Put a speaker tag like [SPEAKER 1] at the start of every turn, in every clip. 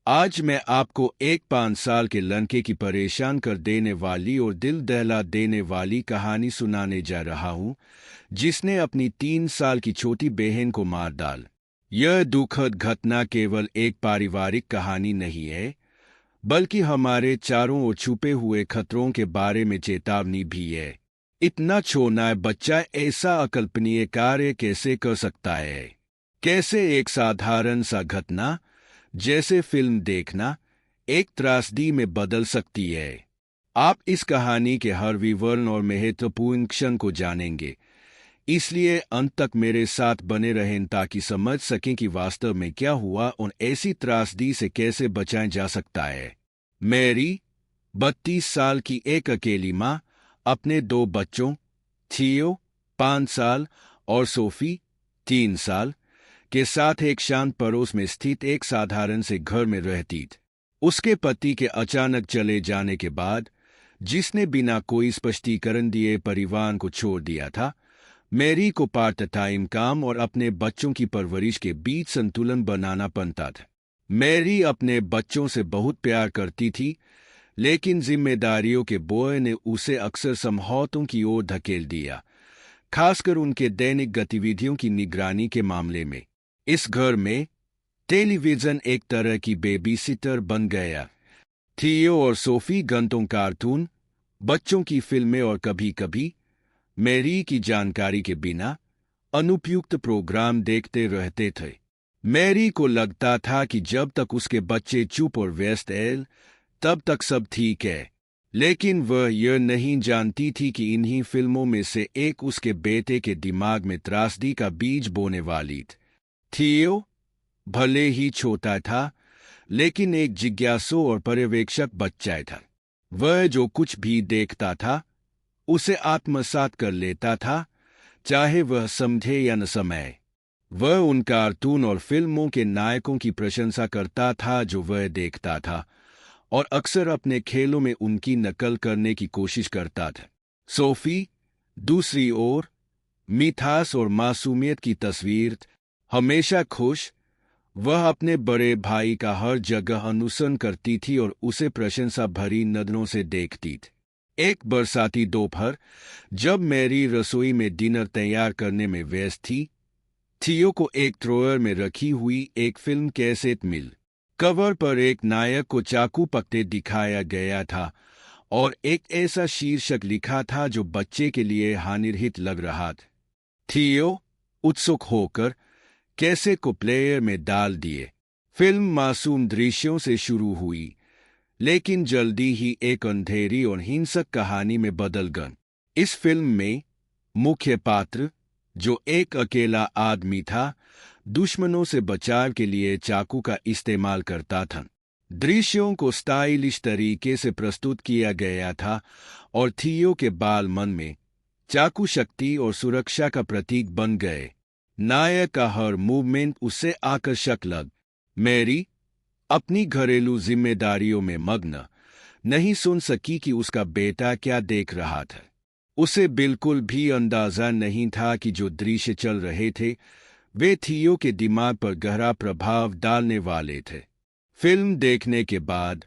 [SPEAKER 1] आज मैं आपको एक 5 साल के लड़के की परेशान कर देने वाली और दिल दहला देने वाली कहानी सुनाने जा रहा हूँ, जिसने अपनी 3 साल की छोटी बहन को मार डाल। यह दुखद घटना केवल एक पारिवारिक कहानी नहीं है, बल्कि हमारे चारों ओर छुपे हुए खतरों के बारे में चेतावनी भी है। इतना छोटा बच्चा ऐसा अकल्पनीय कार्य कैसे कर सकता है? कैसे एक साधारण सा घटना जैसे फिल्म देखना एक त्रासदी में बदल सकती है? आप इस कहानी के हर विवरण और महत्वपूर्ण क्षण को जानेंगे, इसलिए अंत तक मेरे साथ बने रहें ताकि समझ सकें कि वास्तव में क्या हुआ और ऐसी त्रासदी से कैसे बचाया जा सकता है। मैरी, 32 साल की एक अकेली माँ, अपने 2 बच्चों थियो 5 साल और सोफी 3 साल के साथ एक शांत पड़ोस में स्थित एक साधारण से घर में रहती थी। उसके पति के अचानक चले जाने के बाद, जिसने बिना कोई स्पष्टीकरण दिए परिवार को छोड़ दिया था, मैरी को पार्ट टाइम काम और अपने बच्चों की परवरिश के बीच संतुलन बनाना पड़ता था। मैरी अपने बच्चों से बहुत प्यार करती थी, लेकिन जिम्मेदारियों के बोझ ने उसे अक्सर समझौतों की ओर धकेल दिया, खासकर उनके दैनिक गतिविधियों की निगरानी के मामले में। इस घर में टेलीविजन एक तरह की बेबीसिटर बन गया। थियो और सोफी घंटों कार्टून, बच्चों की फिल्में और कभी-कभी मैरी की जानकारी के बिना अनुपयुक्त प्रोग्राम देखते रहते थे। मैरी को लगता था कि जब तक उसके बच्चे चुप और व्यस्त हैं, तब तक सब ठीक है, लेकिन वह यह नहीं जानती थी कि इन्हीं फिल्मों में से एक उसके बेटे के दिमाग में त्रासदी का बीज बोने वाली थी। थियो भले ही छोटा था, लेकिन एक जिज्ञासु और पर्यवेक्षक बच्चा था। वह जो कुछ भी देखता था, उसे आत्मसात कर लेता था, चाहे वह समझे या न समझे। वह उन कार्टून और फिल्मों के नायकों की प्रशंसा करता था जो वह देखता था, और अक्सर अपने खेलों में उनकी नकल करने की कोशिश करता था। सोफी, दूसरी ओर, मिठास और मासूमियत की तस्वीर, हमेशा खुश। वह अपने बड़े भाई का हर जगह अनुसरण करती थी और उसे प्रशंसा भरी नजरों से देखती थी। एक बरसाती दोपहर, जब मैरी रसोई में डिनर तैयार करने में व्यस्त थी, थियो को एक ड्रॉअर में रखी हुई एक फिल्म कैसेट मिल। कवर पर एक नायक को चाकू पकड़ते दिखाया गया था और एक ऐसा शीर्षक लिखा था जो बच्चे के लिए हानिरहित लग रहा था। थियो उत्सुक होकर कैसेट को प्लेयर में डाल दिए। फिल्म मासूम दृश्यों से शुरू हुई, लेकिन जल्दी ही एक अंधेरी और हिंसक कहानी में बदल गई। इस फिल्म में मुख्य पात्र, जो एक अकेला आदमी था, दुश्मनों से बचाव के लिए चाकू का इस्तेमाल करता था। दृश्यों को स्टाइलिश तरीके से प्रस्तुत किया गया था और थियो के बाल मन में चाकू शक्ति और सुरक्षा का प्रतीक बन गए। नायक का हर मूवमेंट उससे आकर्षक लग। मैरी, अपनी घरेलू जिम्मेदारियों में मग्न, नहीं सुन सकी कि उसका बेटा क्या देख रहा था। उसे बिल्कुल भी अंदाजा नहीं था कि जो दृश्य चल रहे थे, वे थियो के दिमाग पर गहरा प्रभाव डालने वाले थे। फिल्म देखने के बाद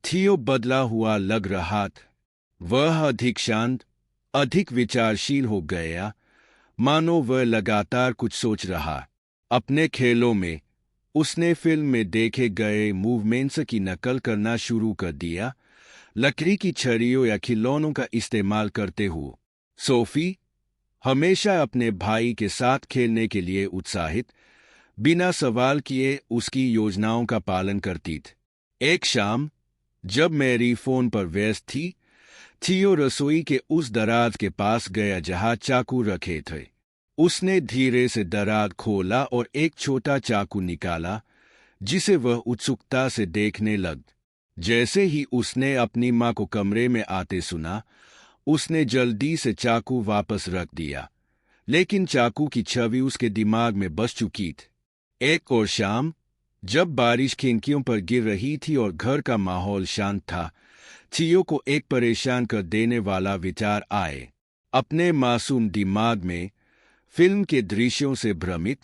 [SPEAKER 1] थियो बदला हुआ लग रहा था। वह अधिक शांत, अधिक विचारशील हो गया, मानो वह लगातार कुछ सोच रहा। अपने खेलों में उसने फिल्म में देखे गए मूवमेंट्स की नकल करना शुरू कर दिया, लकड़ी की छड़ियों या खिलौनों का इस्तेमाल करते हुए। सोफी, हमेशा अपने भाई के साथ खेलने के लिए उत्साहित, बिना सवाल किए उसकी योजनाओं का पालन करती थी। एक शाम, जब मैरी फोन पर व्यस्त थी, थियो रसोई के उस दराज के पास गया जहां चाकू रखे थे। उसने धीरे से दराज खोला और एक छोटा चाकू निकाला, जिसे वह उत्सुकता से देखने लग। जैसे ही उसने अपनी माँ को कमरे में आते सुना, उसने जल्दी से चाकू वापस रख दिया, लेकिन चाकू की छवि उसके दिमाग में बस चुकी थी। एक और शाम, जब बारिश खिड़कियों पर गिर रही थी और घर का माहौल शांत था, थियो को एक परेशान कर देने वाला विचार आए। अपने मासूम दिमाग में फिल्म के दृश्यों से भ्रमित,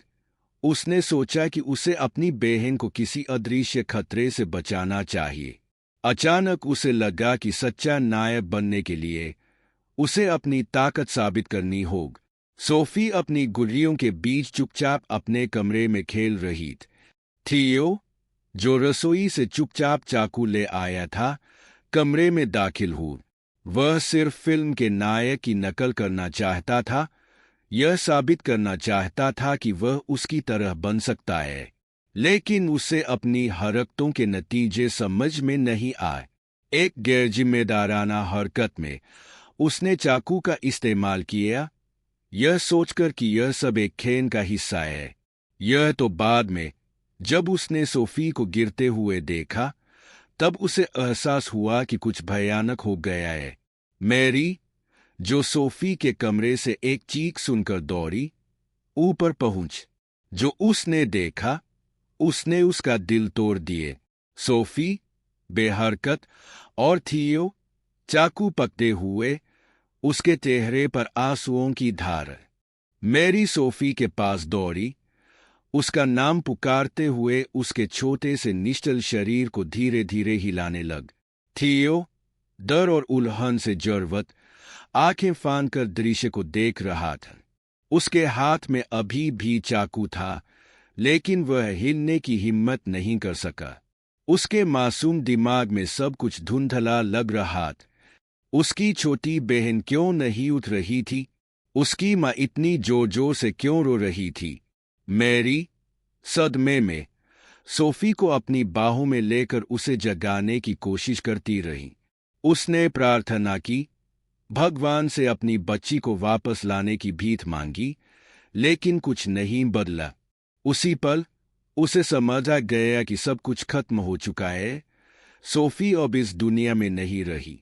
[SPEAKER 1] उसने सोचा कि उसे अपनी बहन को किसी अदृश्य खतरे से बचाना चाहिए। अचानक उसे लगा कि सच्चा नायक बनने के लिए उसे अपनी ताकत साबित करनी होगी। सोफी अपनी गुर्रियों के बीच चुपचाप अपने कमरे में खेल रही थी। थियो, जो रसोई से चुपचाप चाकू ले आया था, कमरे में दाखिल हुआ। वह सिर्फ फिल्म के नायक की नकल करना चाहता था, यह साबित करना चाहता था कि वह उसकी तरह बन सकता है। लेकिन उसे अपनी हरकतों के नतीजे समझ में नहीं आए। एक गैरजिम्मेदाराना हरकत में उसने चाकू का इस्तेमाल किया, यह सोचकर कि यह सब एक खेल का हिस्सा है। यह तो बाद में, जब उसने सोफी को गिरते हुए देखा, तब उसे एहसास हुआ कि कुछ भयानक हो गया है। मैरी, जो सोफी के कमरे से एक चीख सुनकर दौड़ी, ऊपर पहुंच। जो उसने देखा, उसने उसका दिल तोड़ दिए। सोफी बेहरकत और थियो चाकू पकड़े हुए, उसके चेहरे पर आंसुओं की धार। मैरी सोफी के पास दौड़ी, उसका नाम पुकारते हुए उसके छोटे से निश्चल शरीर को धीरे धीरे हिलाने लग। थियो डर और उल्हन से जर्वत आंखें फांद कर दृश्य को देख रहा था। उसके हाथ में अभी भी चाकू था, लेकिन वह हिलने की हिम्मत नहीं कर सका। उसके मासूम दिमाग में सब कुछ धुंधला लग रहा था। उसकी छोटी बहन क्यों नहीं उठ रही थी? उसकी माँ इतनी जोर जोर से क्यों रो रही थी? मैरी सदमे में सोफी को अपनी बाहों में लेकर उसे जगाने की कोशिश करती रही। उसने प्रार्थना की, भगवान से अपनी बच्ची को वापस लाने की भीख मांगी, लेकिन कुछ नहीं बदला। उसी पल उसे समझ आ गया कि सब कुछ खत्म हो चुका है। सोफी अब इस दुनिया में नहीं रही।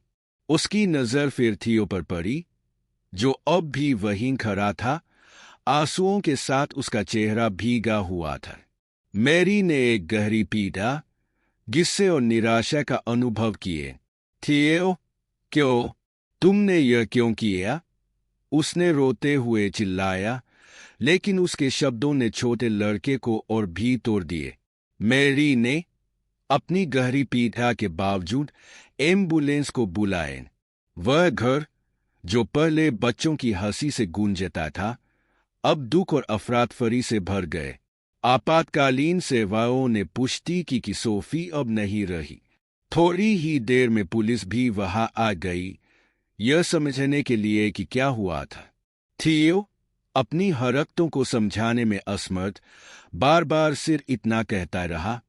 [SPEAKER 1] उसकी नजर फिर थियो पर पड़ी, जो अब भी वहीं खड़ा था, आंसुओं के साथ उसका चेहरा भीगा हुआ था। मैरी ने एक गहरी पीड़ा, गुस्से और निराशा का अनुभव किए। थियो, क्यों? तुमने यह क्यों किया? उसने रोते हुए चिल्लाया, लेकिन उसके शब्दों ने छोटे लड़के को और भी तोड़ दिए। मैरी ने अपनी गहरी पीड़ा के बावजूद एम्बुलेंस को बुलाए। वह घर, जो पहले बच्चों की हंसी से गूंजता था, अब दुख और अफरातफरी से भर गए। आपातकालीन सेवाओं ने पुष्टि की कि सोफी अब नहीं रही। थोड़ी ही देर में पुलिस भी वहां आ गई, यह समझने के लिए कि क्या हुआ था। थियो अपनी हरकतों को समझाने में असमर्थ बार बार सिर्फ इतना कहता रहा,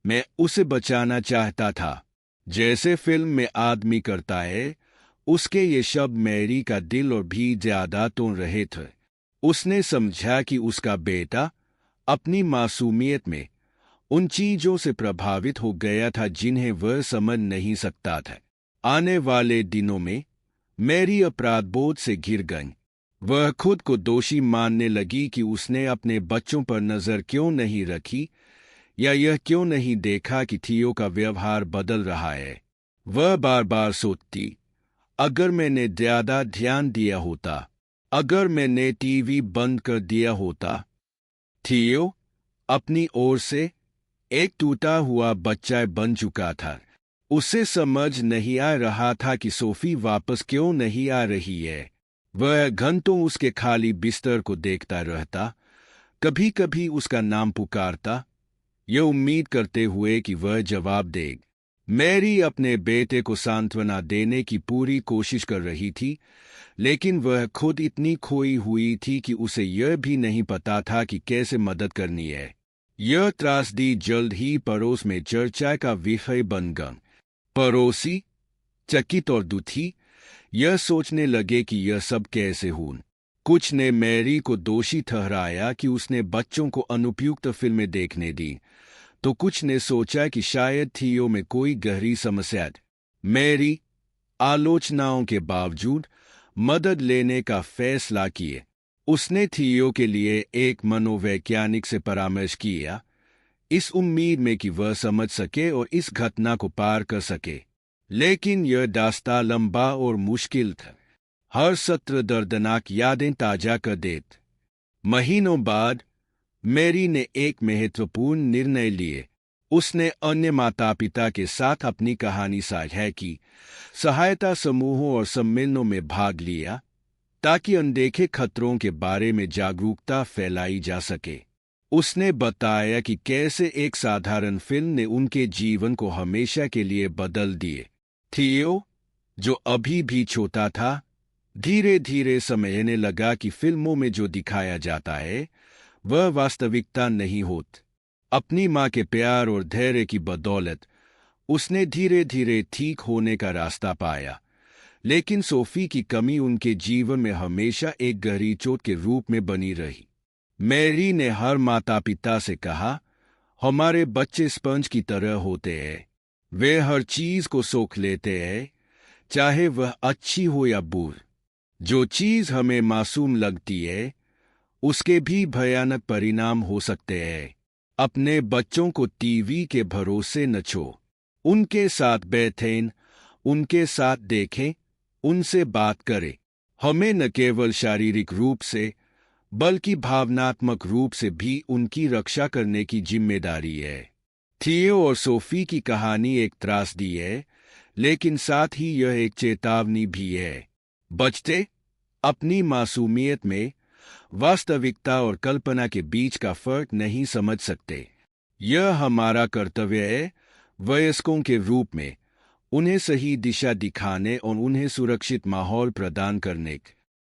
[SPEAKER 1] मैं उसे बचाना चाहता था, जैसे फिल्म में आदमी करता है। उसके ये शब्द मैरी का दिल और भी ज्यादा तोड़ रहे थे। उसने समझा कि उसका बेटा अपनी मासूमियत में उन चीजों से प्रभावित हो गया था जिन्हें वह समझ नहीं सकता था। आने वाले दिनों में मैरी अपराधबोध से घिर गई। वह खुद को दोषी मानने लगी कि उसने अपने बच्चों पर नजर क्यों नहीं रखी, या यह क्यों नहीं देखा कि थियो का व्यवहार बदल रहा है। वह बार बार सोचती, अगर मैंने ज्यादा ध्यान दिया होता, अगर मैंने टीवी बंद कर दिया होता। थियो अपनी ओर से एक टूटा हुआ बच्चा बन चुका था। उसे समझ नहीं आ रहा था कि सोफी वापस क्यों नहीं आ रही है। वह घंटों उसके खाली बिस्तर को देखता रहता, कभी कभी उसका नाम पुकारता, यह उम्मीद करते हुए कि वह जवाब देगा। मैरी अपने बेटे को सांत्वना देने की पूरी कोशिश कर रही थी, लेकिन वह खुद इतनी खोई हुई थी कि उसे यह भी नहीं पता था कि कैसे मदद करनी है। यह त्रासदी जल्द ही पड़ोस में चर्चा का विषय बन गया। पड़ोसी चकित और दुखी यह सोचने लगे कि यह सब कैसे हुआ। कुछ ने मैरी को दोषी ठहराया कि उसने बच्चों को अनुपयुक्त फिल्में देखने दी, तो कुछ ने सोचा कि शायद थियो में कोई गहरी समस्या थी। मैरी आलोचनाओं के बावजूद मदद लेने का फैसला किए। उसने थियो के लिए एक मनोवैज्ञानिक से परामर्श किया, इस उम्मीद में कि वह समझ सके और इस घटना को पार कर सके। लेकिन यह रास्ता लंबा और मुश्किल था। हर सत्र दर्दनाक यादें ताजा कर देते। महीनों बाद मैरी ने एक महत्वपूर्ण निर्णय लिए। उसने अन्य माता पिता के साथ अपनी कहानी साझा की, सहायता समूहों और सम्मेलनों में भाग लिया, ताकि अनदेखे खतरों के बारे में जागरूकता फैलाई जा सके। उसने बताया कि कैसे एक साधारण फिल्म ने उनके जीवन को हमेशा के लिए बदल दिए। थियो, जो अभी भी छोटा था, धीरे धीरे समझने लगा कि फिल्मों में जो दिखाया जाता है वह वास्तविकता नहीं होती। अपनी माँ के प्यार और धैर्य की बदौलत उसने धीरे धीरे ठीक होने का रास्ता पाया, लेकिन सोफी की कमी उनके जीवन में हमेशा एक गहरी चोट के रूप में बनी रही। मैरी ने हर माता पिता से कहा, हमारे बच्चे स्पंज की तरह होते हैं। वे हर चीज को सोख लेते हैं, चाहे वह अच्छी हो या बुरी। जो चीज हमें मासूम लगती है, उसके भी भयानक परिणाम हो सकते हैं। अपने बच्चों को टीवी के भरोसे न छोड़ो। उनके साथ बैठें, उनके साथ देखें, उनसे बात करें। हमें न केवल शारीरिक रूप से बल्कि भावनात्मक रूप से भी उनकी रक्षा करने की जिम्मेदारी है। थियो और सोफी की कहानी एक त्रासदी है, लेकिन साथ ही यह एक चेतावनी भी है। बच्चे अपनी मासूमियत में वास्तविकता और कल्पना के बीच का फर्क नहीं समझ सकते। यह हमारा कर्तव्य है, वयस्कों के रूप में, उन्हें सही दिशा दिखाने और उन्हें सुरक्षित माहौल प्रदान करने